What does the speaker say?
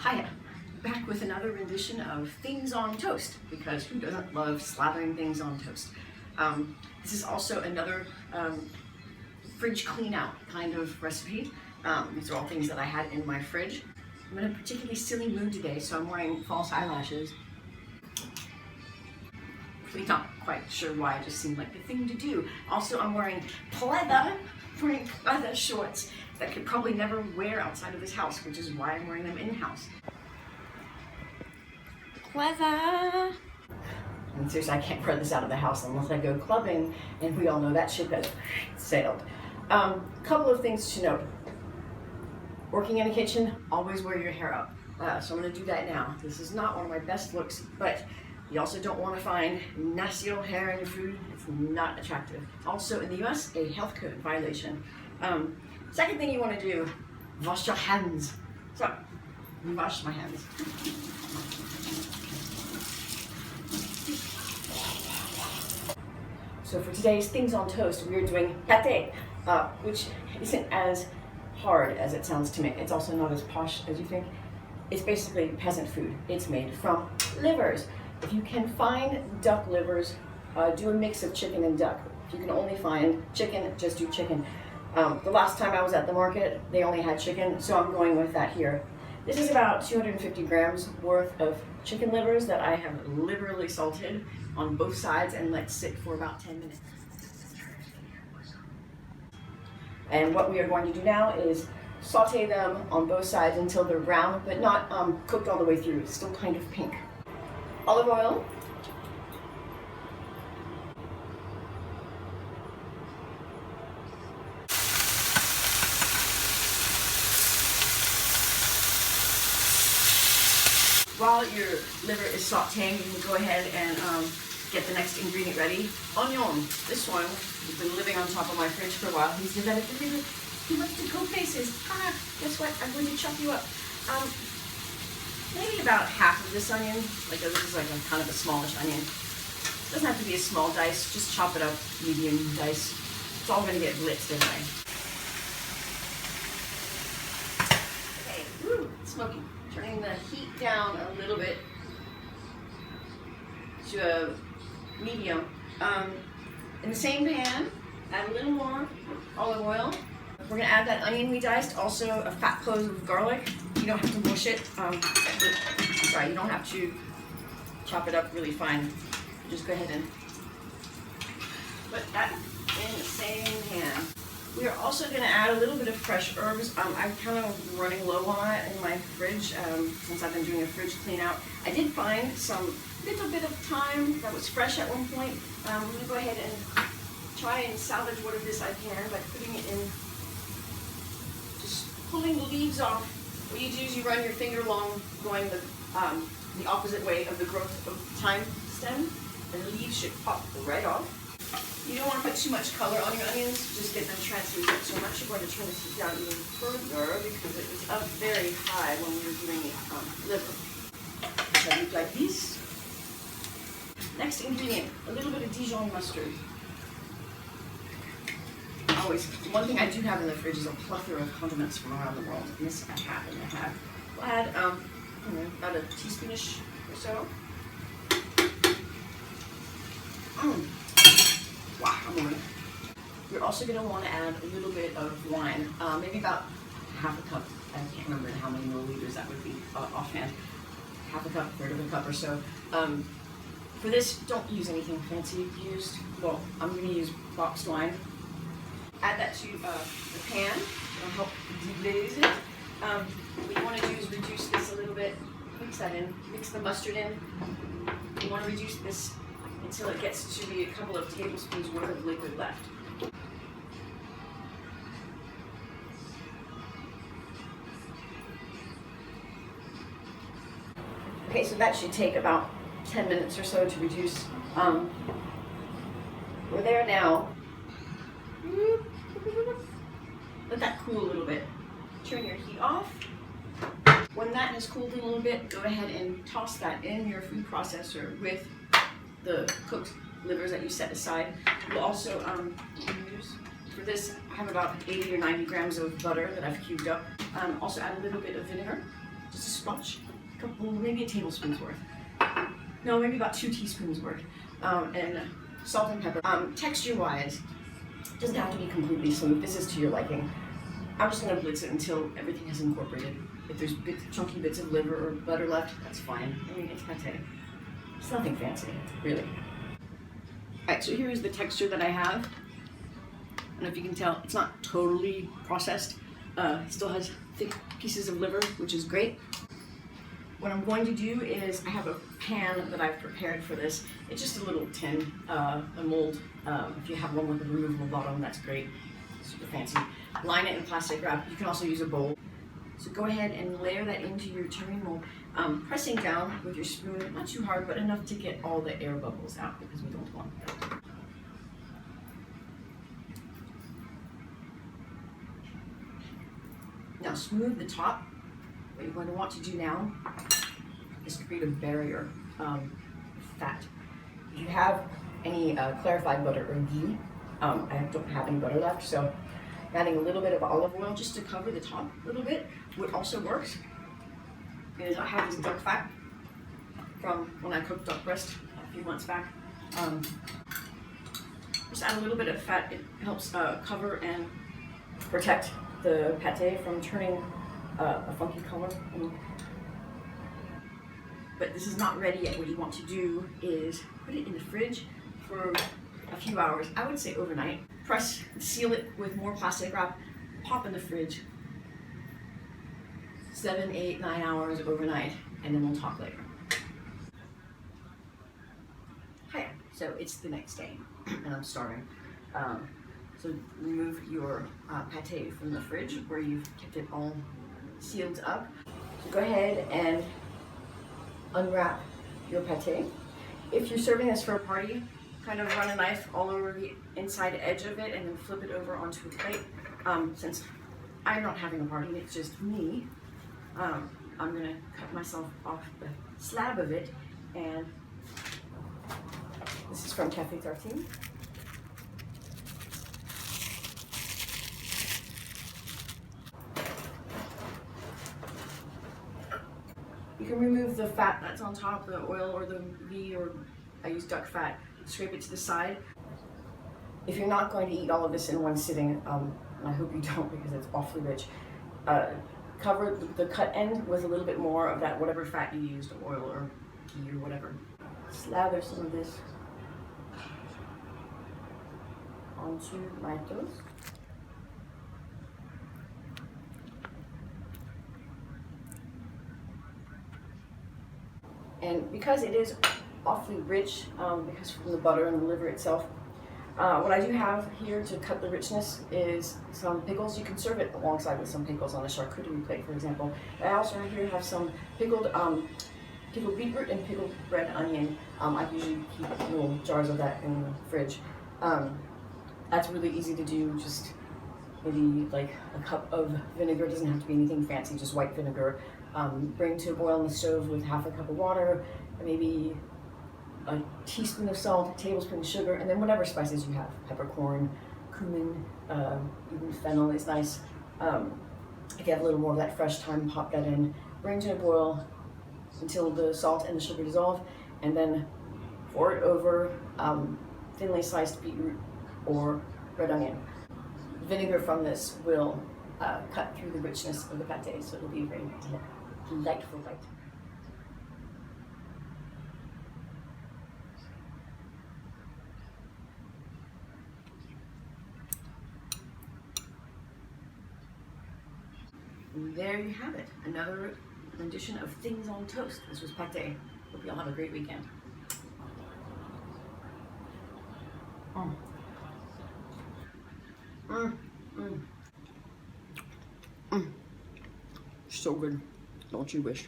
Hiya, back with another rendition of things on toast, because who doesn't love slathering things on toast? This is also another fridge clean out kind of recipe. These are all things that I had in my fridge. I'm in a particularly silly mood today, so I'm wearing false eyelashes. Really not quite sure why, it just seemed like the thing to do. Also, I'm wearing pleather shorts that I could probably never wear outside of this house, which is why I'm wearing them in-house. Pleather! And seriously, I can't wear this out of the house unless I go clubbing, and we all know that ship has sailed. Couple of things to note. Working in a kitchen, always wear your hair up. So I'm gonna do that now. This is not one of my best looks, but you also don't want to find nasty old hair in your food. It's not attractive. Also in the US, a health code violation. Second thing you want to do, wash your hands. So, wash my hands. So for today's things on toast, we're doing pâté, which isn't as hard as it sounds to me. It's also not as posh as you think. It's basically peasant food. It's made from livers. If you can find duck livers, do a mix of chicken and duck. If you can only find chicken, just do chicken. The last time I was at the market, they only had chicken, so I'm going with that here. This is about 250 grams worth of chicken livers that I have liberally salted on both sides and let sit for about 10 minutes. And what we are going to do now is saute them on both sides until they're brown, but not cooked all the way through. It's still kind of pink. Olive oil. While your liver is sauteing, you can go ahead and get the next ingredient ready. Onion. This one has been living on top of my fridge for a while. He's developed a little, he wants to go places. Guess what? I'm going to chop you up. Maybe about half of this onion. Like this is like a kind of a smallish onion. It doesn't have to be a small dice. Just chop it up medium dice. It's all going to get blitzed anyway. Okay, woo, smoky. Turning the heat down a little bit to a medium. In the same pan, add a little more olive oil. We're going to add that onion we diced, also a fat clove of garlic. You don't have to mush it. You don't have to chop it up really fine. Just go ahead and put that in the same pan. We are also going to add a little bit of fresh herbs. I'm kind of running low on it in my fridge since I've been doing a fridge clean out. I did find some little bit of thyme that was fresh at one point. I'm going to go ahead and try and salvage what of this I can by putting it in, just pulling the leaves off. What you do is you run your finger along, going the opposite way of the growth of the thyme stem, and the leaves should pop right off. You don't want to put too much color on your onions, just get them translucent. So I'm actually going to turn this down even further because it was up very high when we were doing liver. So I look like this. Next ingredient, a little bit of Dijon mustard. Always, one thing I do have in the fridge is a plethora of condiments from around the world. And this I happen to have. We'll add about a teaspoonish or so. Wow, I'm over it. You're also going to want to add a little bit of wine, maybe about half a cup. I can't remember how many milliliters that would be offhand. Half a cup, third of a cup or so. For this, don't use anything fancy used. Well, I'm going to use boxed wine. Add that to the pan. It'll help deglaze it. What you want to do is reduce this a little bit. Mix that in. Mix the mustard in. You want to reduce this until it gets to be a couple of tablespoons worth of liquid left. Okay, so that should take about 10 minutes or so to reduce. We're there now. Let that cool a little bit. Turn your heat off. When that has cooled a little bit, go ahead and toss that in your food processor with the cooked livers that you set aside. We'll also use, for this, I have about 80 or 90 grams of butter that I've cubed up. Also add a little bit of vinegar. just a splotch, a couple, maybe a tablespoon's worth. No, maybe about 2 teaspoons worth. And salt and pepper. Texture-wise, it doesn't have to be completely smooth. This is to your liking. I'm just gonna blitz it until everything has incorporated. If there's chunky bits of liver or butter left, that's fine. I mean, it's pâté. It's nothing fancy, really. Alright, so here is the texture that I have. I don't know if you can tell, it's not totally processed. It still has thick pieces of liver, which is great. What I'm going to do is, I have a pan that I've prepared for this. It's just a little tin, a mold. If you have one with a removable bottom, that's great. Super fancy. Line it in plastic wrap. You can also use a bowl. So go ahead and layer that into your tureen mold, pressing down with your spoon, not too hard, but enough to get all the air bubbles out because we don't want that. Now smooth the top. What you're going to want to do now is create a barrier of fat. If you have any clarified butter or ghee, I don't have any butter left, so adding a little bit of olive oil just to cover the top a little bit. What also works is I have this duck fat from when I cooked duck breast a few months back. Just add a little bit of fat. It helps cover and protect the pâté from turning a funky color. But this is not ready yet. What you want to do is put it in the fridge for a few hours. I would say overnight. Press, seal it with more plastic wrap, pop in the fridge. 7, 8, 9 hours overnight, and then we'll talk later. Hiya. So it's the next day, and I'm starving. So remove your pâté from the fridge where you've kept it all sealed up. So go ahead and unwrap your pâté. If you're serving this for a party, kind of run a knife all over the inside edge of it and then flip it over onto a plate. Since I'm not having a party, it's just me, I'm gonna cut myself off the slab of it, and this is from Café Tartine. You can remove the fat that's on top, the oil or the ghee, or I use duck fat, scrape it to the side. If you're not going to eat all of this in one sitting, and I hope you don't because it's awfully rich, cover the cut end with a little bit more of that whatever fat you used, oil or ghee or whatever. Slather some of this onto my toast. And because it is awfully rich, because from the butter and the liver itself, what I do have here to cut the richness is some pickles. You can serve it alongside with some pickles on a charcuterie plate, for example. I also here have some pickled beetroot and pickled red onion. I usually keep little jars of that in the fridge. That's really easy to do. Just maybe like a cup of vinegar. It doesn't have to be anything fancy, just white vinegar. Bring to a boil on the stove with half a cup of water, maybe a teaspoon of salt, a tablespoon of sugar, and then whatever spices you have. Peppercorn, cumin, even fennel is nice. If you have a little more of that fresh thyme, pop that in. Bring to a boil until the salt and the sugar dissolve, and then pour it over thinly sliced beetroot or red onion. Vinegar from this will cut through the richness of the pâté, so it'll be very delightful bite. And there you have it, another rendition of Things on Toast. This was pâté. Hope you all have a great weekend. So good, don't you wish?